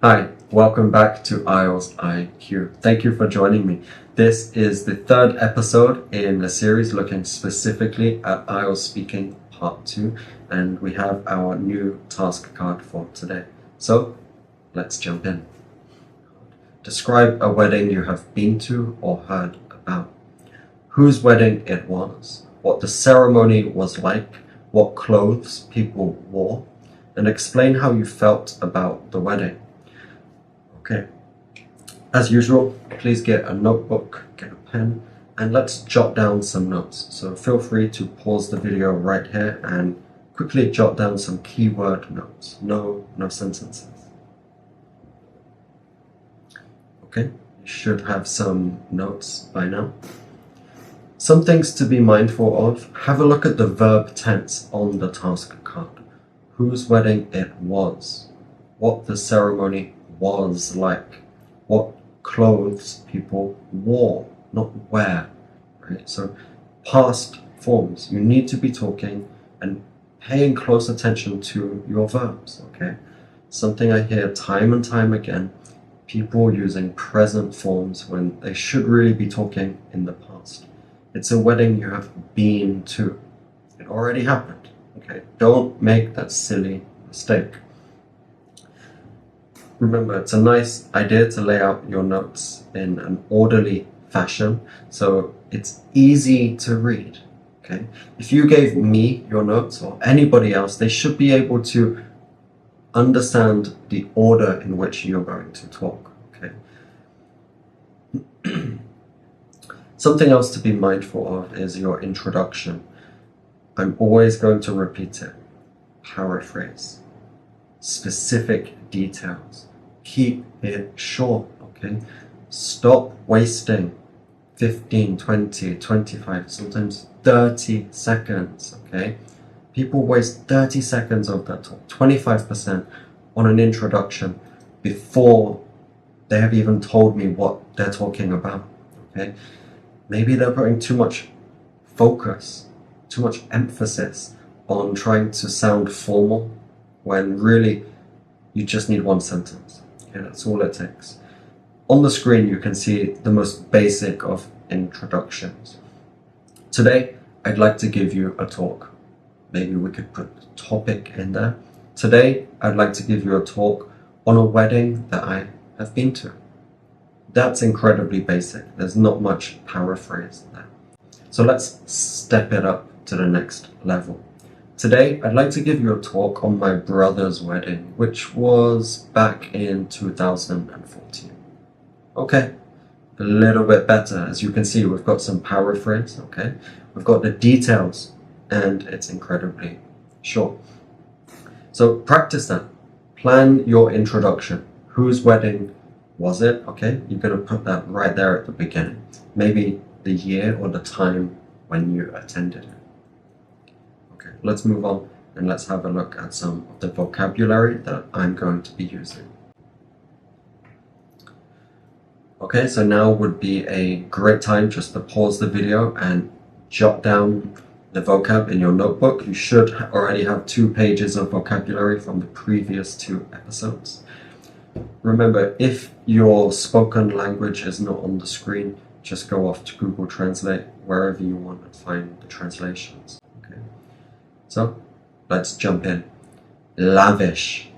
Hi, welcome back to IELTS IQ. Thank you for joining me. This is the third episode in the series looking specifically at IELTS Speaking Part 2, and we have our new task card for today. So, let's jump in. Describe a wedding you have been to or heard about. Whose wedding it was, what the ceremony was like, what clothes people wore, and explain how you felt about the wedding. Okay, as usual, please get a notebook, get a pen, and let's jot down some notes. So feel free to pause the video right here and quickly jot down some keyword notes. No sentences. Okay, you should have some notes by now. Some things to be mindful of. Have a look at the verb tense on the task card. Whose wedding it was, what the ceremony was like, what clothes people wore, not wear, right? So past forms, you need to be talking and paying close attention to your verbs, okay? Something I hear time and time again, people using present forms when they should really be talking in the past. It's a wedding you have been to. It already happened, okay? Don't make that silly mistake. Remember, it's a nice idea to lay out your notes in an orderly fashion so it's easy to read, okay? If you gave me your notes or anybody else, they should be able to understand the order in which you're going to talk, okay? Something else to be mindful of is your introduction. I'm always going to repeat it. Paraphrase. Specific details. Keep it short, okay? Stop wasting 15, 20, 25, sometimes 30 seconds, okay? People waste 30 seconds of that talk, 25% on an introduction before they have even told me what they're talking about, okay? Maybe they're putting too much focus, too much emphasis on trying to sound formal when really you just need one sentence. Okay, that's all it takes. On the screen you can see the most basic of introductions. Today I'd like to give you a talk. Maybe we could put the topic in there. Today I'd like to give you a talk on a wedding that I have been to. That's incredibly basic. There's not much paraphrase there. So let's step it up to the next level. Today, I'd like to give you a talk on my brother's wedding, which was back in 2014. Okay, a little bit better. As you can see, we've got some paraphrase, okay? We've got the details, and it's incredibly short. So practice that. Plan your introduction. Whose wedding was it? Okay, you're going to put that right there at the beginning. Maybe the year or the time when you attended it. Okay, let's move on and let's have a look at some of the vocabulary that I'm going to be using. Okay, so now would be a great time just to pause the video and jot down the vocab in your notebook. You should already have 2 pages of vocabulary from the previous 2 episodes. Remember, if your spoken language is not on the screen, just go off to Google Translate, wherever you want to find the translations. So, let's jump in. Lavish.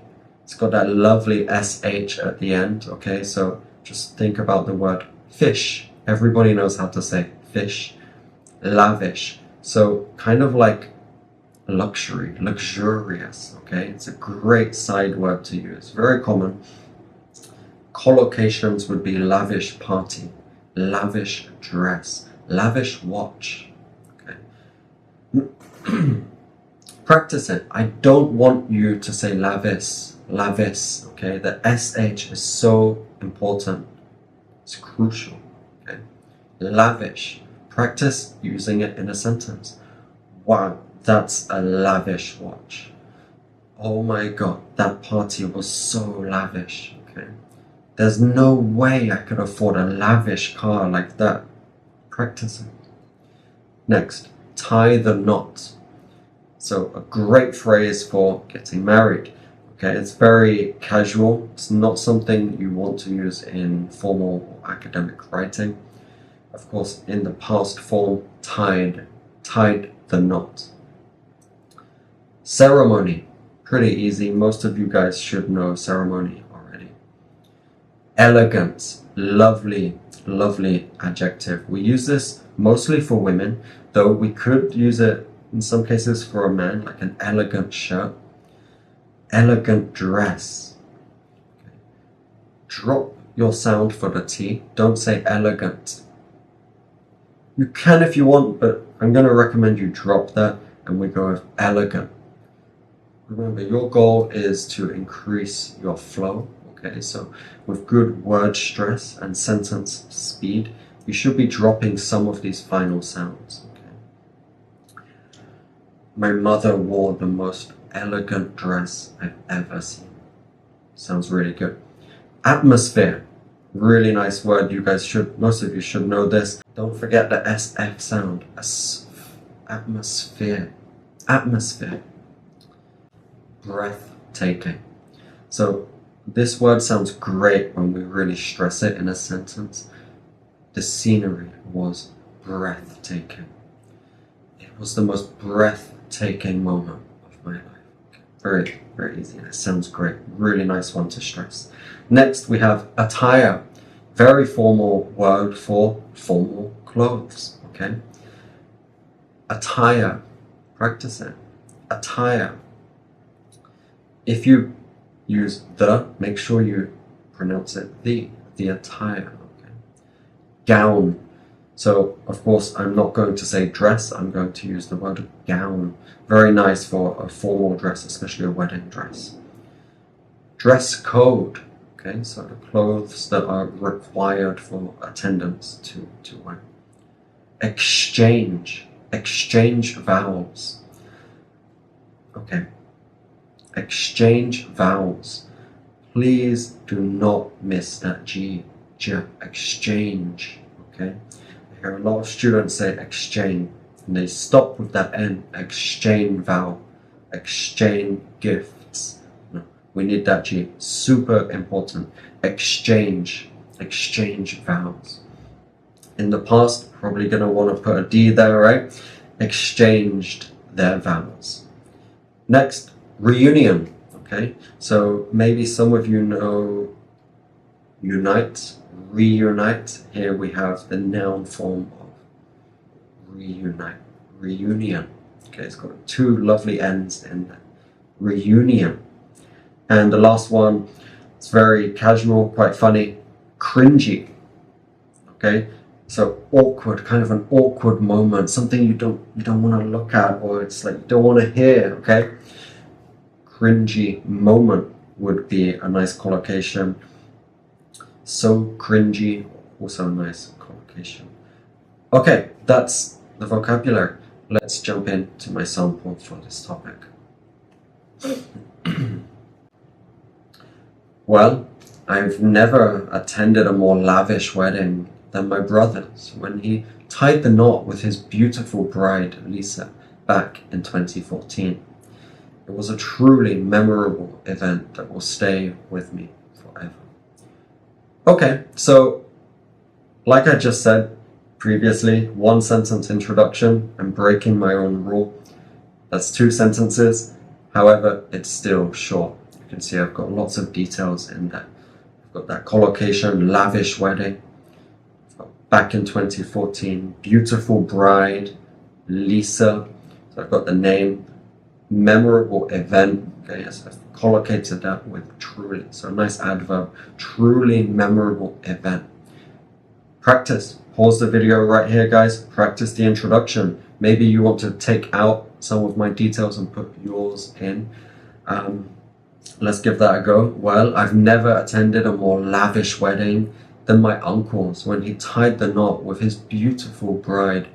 It's got that lovely SH at the end, okay? So, just think about the word fish. Everybody knows how to say fish. Lavish. So, kind of like luxury, luxurious, okay? It's a great side word to use. Very common. Collocations would be lavish party, lavish dress, lavish watch, okay? Practice it. I don't want you to say lavish, okay? The SH is so important. It's crucial, okay? Lavish. Practice using it in a sentence. Wow, that's a lavish watch. Oh my God, that party was so lavish, okay? There's no way I could afford a lavish car like that. Practice it. Next, tie the knot. So a great phrase for getting married. Okay, it's very casual. It's not something you want to use in formal or academic writing. Of course, in the past form, tied the knot. Ceremony, pretty easy. Most of you guys should know ceremony already. Elegant, lovely, lovely adjective. We use this mostly for women, though we could use it in some cases for a man, like an elegant shirt. Elegant dress. Okay. Drop your sound for the T. Don't say elegant. You can if you want, but I'm going to recommend you drop that and we go with elegant. Remember, your goal is to increase your flow. Okay, so with good word stress and sentence speed, you should be dropping some of these final sounds. Okay. My mother wore the most elegant dress I've ever seen. Sounds really good. Atmosphere. Really nice word. You guys should, most of you should know this. Don't forget the SF sound. Atmosphere. Atmosphere. Breathtaking. So this word sounds great when we really stress it in a sentence. The scenery was breathtaking. It was the most breathtaking moment of my life. Okay. Very, very easy. It sounds great. Really nice one to stress. Next we have attire. Very formal word for formal clothes. Okay. Attire. Practice it. Attire. If you use the, make sure you pronounce it the attire. Okay. Gown. So, of course, I'm not going to say dress, I'm going to use the word gown. Very nice for a formal dress, especially a wedding dress. Dress code. Okay, so the clothes that are required for attendance to wear. Exchange. Exchange vowels. Okay. Exchange vowels. Please do not miss that G. Exchange. Okay. I hear a lot of students say exchange and they stop with that N. Exchange vowel. Exchange gifts. No, we need that G. Super important. Exchange. Exchange vowels. In the past, probably going to want to put a D there, right? Exchanged their vowels. Next, reunion. Okay, so maybe some of you know unite, reunite. Here we have the noun form of reunite, reunion. Okay, it's got two lovely N's in there. Reunion. And the last one, it's very casual, quite funny, cringy. Okay, so awkward, kind of an awkward moment, something you don't want to look at, or it's like you don't want to hear. Okay. Cringy moment would be a nice collocation. So cringy, also a nice collocation. Okay, that's the vocabulary. Let's jump into my sample for this topic. Well, I've never attended a more lavish wedding than my brother's when he tied the knot with his beautiful bride, Lisa, back in 2014. It was a truly memorable event that will stay with me forever. Okay, so like I just said previously, one sentence introduction. I'm breaking my own rule. That's 2 sentences. However, it's still short. You can see I've got lots of details in there. I've got that collocation, lavish wedding. I've got back in 2014, beautiful bride, Lisa. So I've got the name. Memorable event. Okay, yes, I've collocated that with truly. So a nice adverb. Truly memorable event. Practice. Pause the video right here, guys. Practice the introduction. Maybe you want to take out some of my details and put yours in. Let's give that a go. Well, I've never attended a more lavish wedding than my uncle's when he tied the knot with his beautiful bride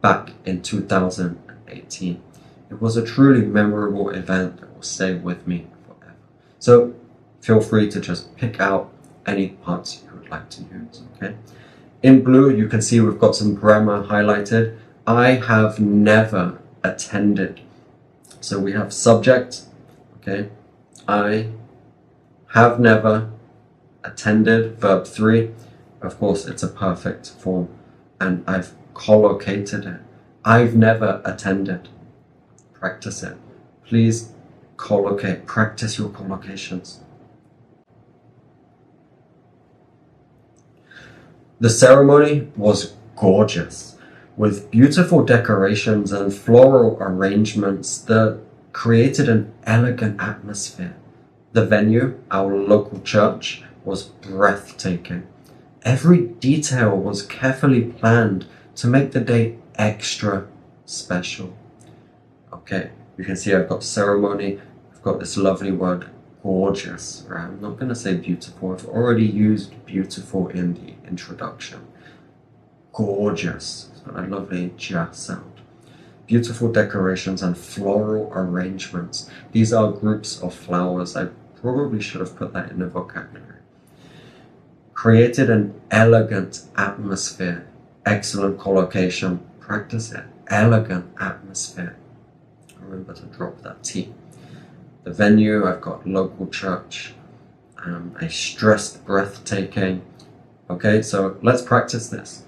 back in 2018. It was a truly memorable event that will stay with me forever. So feel free to just pick out any parts you would like to use, okay? In blue, you can see we've got some grammar highlighted. I have never attended. So we have subject, okay? I have never attended, verb 3. Of course, it's a perfect form, and I've collocated it. I've never attended. Practice it. Please collocate, practice your collocations. The ceremony was gorgeous, with beautiful decorations and floral arrangements that created an elegant atmosphere. The venue, our local church, was breathtaking. Every detail was carefully planned to make the day extra special. Okay, you can see I've got ceremony, I've got this lovely word, gorgeous, right? I'm not going to say beautiful, I've already used beautiful in the introduction. Gorgeous, it's got a lovely ja sound. Beautiful decorations and floral arrangements. These are groups of flowers. I probably should have put that in the vocabulary. Created an elegant atmosphere. Excellent collocation. Practice it. Elegant atmosphere. Remember to drop that T. The venue, I've got local church. I stressed breathtaking. Okay, so let's practice this.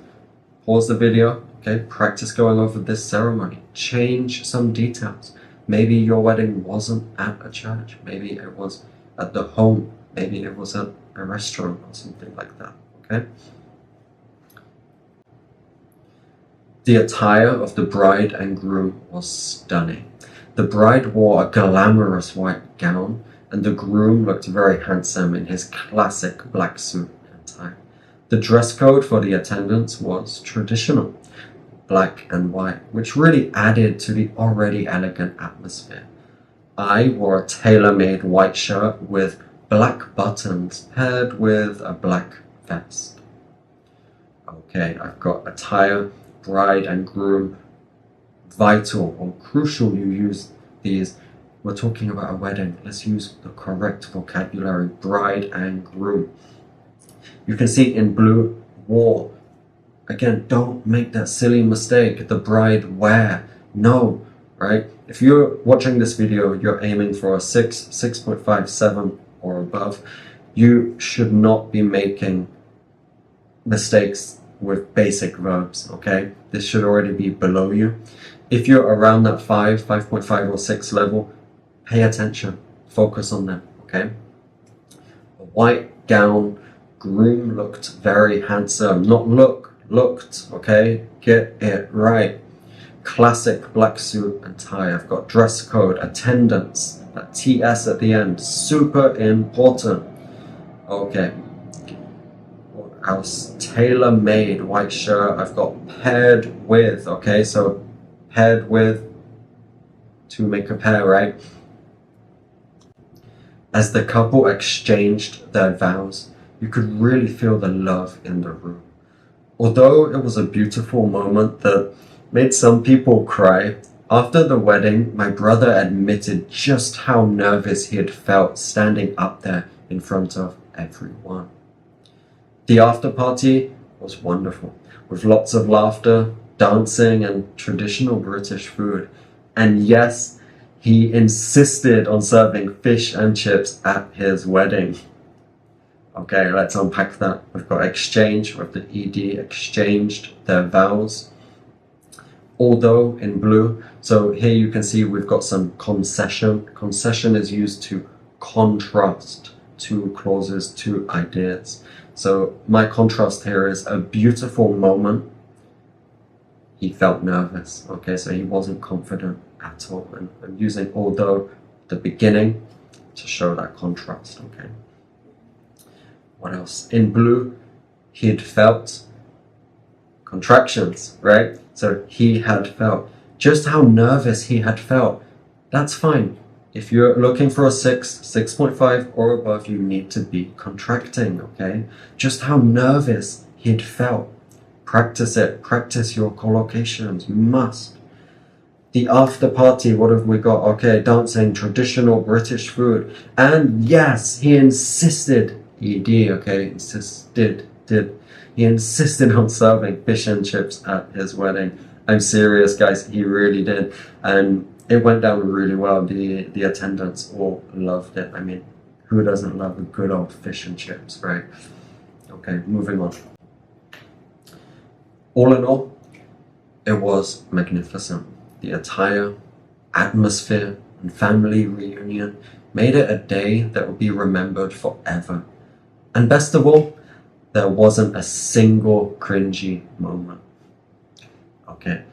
Pause the video. Okay, practice going over this ceremony. Change some details. Maybe your wedding wasn't at a church. Maybe it was at the home. Maybe it was at a restaurant or something like that. Okay. The attire of the bride and groom was stunning. The bride wore a glamorous white gown, and the groom looked very handsome in his classic black suit and tie. The dress code for the attendants was traditional, black and white, which really added to the already elegant atmosphere. I wore a tailor-made white shirt with black buttons paired with a black vest. Okay, I've got attire, bride and groom, vital or crucial you use these. We're talking about a wedding. Let's use the correct vocabulary, bride and groom. You can see in blue, wore. Again, don't make that silly mistake, the bride wear. No, right? If you're watching this video, you're aiming for a 6, 6.5, 7 or above. You should not be making mistakes with basic verbs, okay? This should already be below you. If you're around that 5, 5.5 or 6 level, pay attention, focus on them, okay? A white gown, groom looked very handsome, not looked, okay? Get it right. Classic black suit and tie. I've got dress code, attendance, that TS at the end, super important. Okay. Our tailor-made white shirt, I've got paired with, okay? So paired with, to make a pair, right? As the couple exchanged their vows, you could really feel the love in the room. Although it was a beautiful moment that made some people cry, after the wedding, my brother admitted just how nervous he had felt standing up there in front of everyone. The after party was wonderful, with lots of laughter, dancing, and traditional British food. And yes, he insisted on serving fish and chips at his wedding. Okay, let's unpack that. We've got exchange with the ED, exchanged their vows. Although in blue, so here you can see we've got some concession. Concession is used to contrast two clauses, two ideas. So my contrast here is a beautiful moment. He felt nervous, okay, so he wasn't confident at all. And I'm using although at the beginning to show that contrast, okay. What else? In blue, he'd felt contractions, right? So he had felt. Just how nervous he had felt. That's fine. If you're looking for a 6, 6.5 or above, you need to be contracting, okay? Just how nervous he'd felt. Practice it. Practice your collocations. You must. The after party, what have we got? Okay, dancing, traditional British food. And yes, he insisted, ED, okay, insisted, he insisted on serving fish and chips at his wedding. I'm serious, guys, he really did. And it went down really well. The attendants all loved it. I mean, who doesn't love a good old fish and chips, right? Okay, moving on. All in all, it was magnificent. The attire, atmosphere, and family reunion made it a day that would be remembered forever. And best of all, there wasn't a single cringy moment. Okay.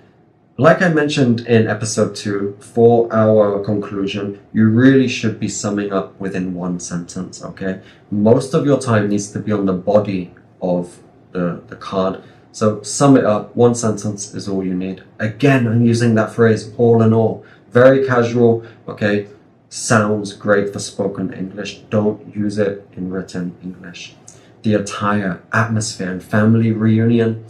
Like I mentioned in episode 2, for our conclusion, you really should be summing up within one sentence, okay? Most of your time needs to be on the body of the card. So sum it up, one sentence is all you need. Again, I'm using that phrase, all in all. Very casual, okay? Sounds great for spoken English. Don't use it in written English. The attire, atmosphere, and family reunion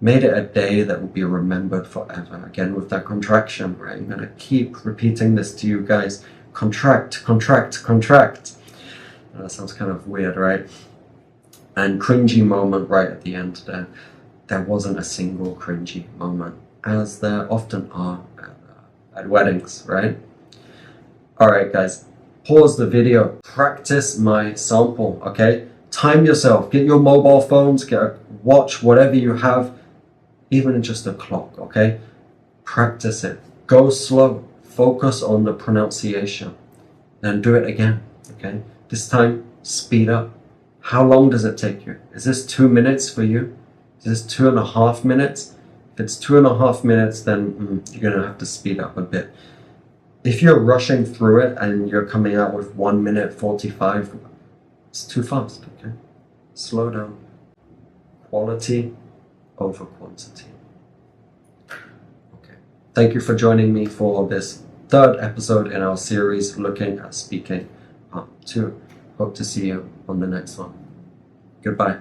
made it a day that will be remembered forever. Again, with that contraction, right? I'm gonna keep repeating this to you guys. Contract, contract, contract. That sounds kind of weird, right? And cringy moment right at the end there. There wasn't a single cringy moment, as there often are at weddings, right? All right, guys, pause the video, practice my sample, okay? Time yourself, get your mobile phones, get a watch, whatever you have, even just a clock, okay? Practice it. Go slow. Focus on the pronunciation. Then do it again, okay? This time, speed up. How long does it take you? Is this 2 minutes for you? Is this 2.5 minutes? If it's 2.5 minutes, then you're gonna have to speed up a bit. If you're rushing through it and you're coming out with 1 minute 45, it's too fast, okay? Slow down. Quality over quantity. Okay. Thank you for joining me for this 3rd episode in our series looking at speaking part 2. Hope to see you on the next one. Goodbye.